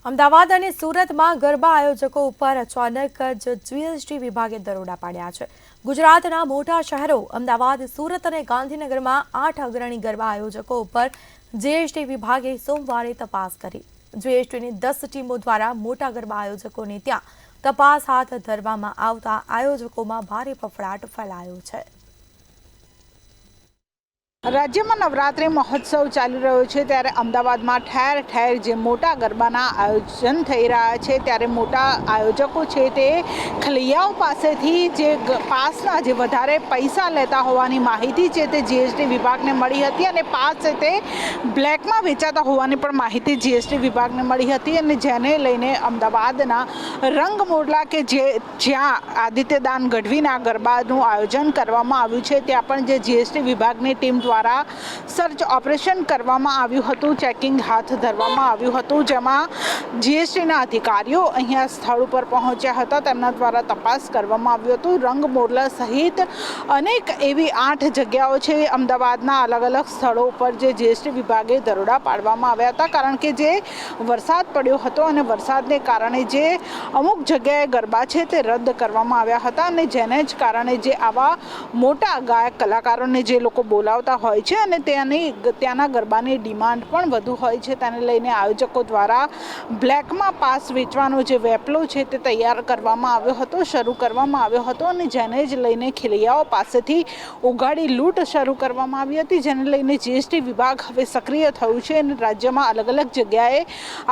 અમદાવાદ અને સુરતમાં ગરબા આયોજકો ઉપર અચાનક જ જીએસટી વિભાગે દરોડા પાડ્યા છે। ગુજરાતના મોટા શહેરો અમદાવાદ, સુરત અને ગાંધીનગરમાં 8 અગ્રણી ગરબા આયોજકો ઉપર જીએસટી વિભાગે સોમવારે તપાસ કરી। જીએસટીની 10 ટીમો દ્વારા મોટા ગરબા આયોજકોની ત્યાં તપાસ હાથ ધરવામાં આવતા આયોજકોમાં ભારે ફફડાટ ફેલાયો છે। રાજ્યમાં નવરાત્રિ મહોત્સવ ચાલી રહ્યો છે ત્યારે અમદાવાદમાં ઠેર ઠેર જે મોટા ગરબાના આયોજન થઈ રહ્યા છે ત્યારે મોટા આયોજકો છે તે ખલૈયાઓ પાસેથી જે પાસના જે વધારે પૈસા લેતા હોવાની માહિતી છે તે જીએસટી વિભાગને મળી હતી અને પાસ છે તે બ્લેકમાં વેચાતા હોવાની પણ માહિતી જીએસટી વિભાગને મળી હતી અને જેને લઈને અમદાવાદના રંગમોરલા કે જ્યાં આદિત્યદાન ગઢવીના ગરબાનું આયોજન કરવામાં આવ્યું છે ત્યાં પણ જે જીએસટી વિભાગની ટીમ દ્વારા સર્ચ ઓપરેશન કરવામાં આવ્યું હતું, ચેકિંગ હાથ ધરવામાં આવ્યું હતું, જેમાં જીએસટીના અધિકારીઓ અહીંયા સ્થળ ઉપર પહોંચ્યા હતા। તેમના દ્વારા તપાસ કરવામાં આવ્યું હતું। રંગમોરલા સહિત અનેક એવી 8 જગ્યાઓ છે અમદાવાદના અલગ અલગ સ્થળો ઉપર જે જીએસટી વિભાગે દરોડા પાડવામાં આવ્યા હતા, કારણ કે જે વરસાદ પડ્યો હતો અને વરસાદને કારણે જે અમુક જગ્યાએ ગરબા છે તે રદ કરવામાં આવ્યા હતા અને જેને જ કારણે જે આવા મોટા ગાયક કલાકારોને જે લોકો બોલાવતા હોય છે અને ત્યાંના ગરબાની ડિમાન્ડ પણ વધુ હોય છે, તેને લઈને આયોજકો દ્વારા બ્લેકમાં પાસ વેચવાનો જે વેપલો છે તે તૈયાર કરવામાં આવ્યો હતો, શરૂ કરવામાં આવ્યો હતો અને જેને જ લઈને ખેલૈયાઓ પાસેથી ઉગાડી લૂંટ શરૂ કરવામાં આવી હતી, જેને લઈને જીએસટી વિભાગ હવે સક્રિય થયું છે અને રાજ્યમાં અલગ અલગ જગ્યાએ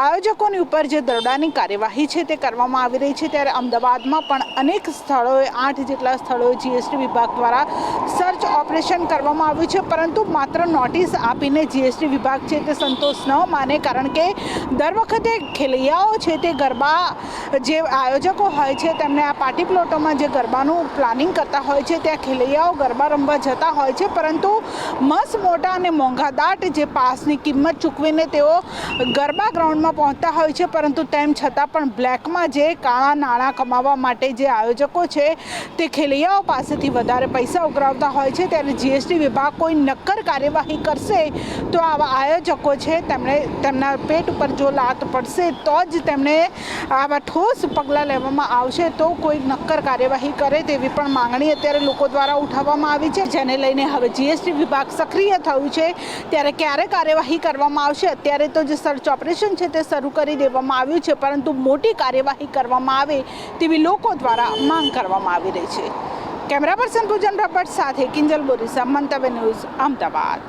આયોજકોની ઉપર જે દરોડાની કાર્યવાહી છે તે કરવામાં આવી રહી છે। ત્યારે અમદાવાદમાં પણ અનેક સ્થળોએ 8 જેટલા સ્થળોએ જીએસટી વિભાગ દ્વારા સર્ચ ઓપરેશન કરવામાં આવ્યું છે, પરંતુ માત્ર નોટિસ આપીને જીએસટી વિભાગ છે તે સંતોષ ન માને, કારણ કે દર વખતે ખેલૈયાઓ છે તે ગરબા જે આયોજકો હોય છે તેમને આ પાર્ટી પ્લોટોમાં જે ગરબાનું પ્લાનિંગ કરતા હોય છે ત્યાં ખેલૈયાઓ ગરબા રમવા જતા હોય છે, પરંતુ મસ્ત મોટા અને મોંઘાદાટ જે પાસની કિંમત ચૂકવીને તેઓ ગરબા ગ્રાઉન્ડમાં પહોંચતા હોય છે, પરંતુ તેમ છતાં પણ બ્લેકમાં જે કાળા નાણાં કમાવા માટે જે આયોજકો છે તે ખેલૈયાઓ પાસેથી વધારે પૈસા ઉઘરાવતા હોય છે। ત્યારે જીએસટી વિભાગ કોઈ નક્કર કાર્યવાહી કરશે તો આવા આયોજકો છે તેમના પેટ ઉપર જો લાત પડશે તો જ તેમને આવા ઠોસ પગલાં લેવામાં આવશે, તો કોઈ નક્કર કાર્યવાહી કરે તેવી પણ માંગણી અત્યારે લોકો દ્વારા ઉઠાવવામાં આવી છે, જેને લઈને હવે જીએસટી વિભાગ સક્રિય થયું છે। ત્યારે ક્યારે કાર્યવાહી કરવામાં આવશે? અત્યારે તો જે સર્ચ ઓપરેશન છે તે શરૂ કરી દેવામાં આવ્યું છે, પરંતુ મોટી કાર્યવાહી કરવામાં આવે તેવી લોકો દ્વારા માંગ કરવામાં આવી રહી છે। કેમેરા પર્સન પૂજન રપટ સાથે કિંજલ બોરીસા, મંતવ્ય ન્યૂઝ, અમદાવાદ।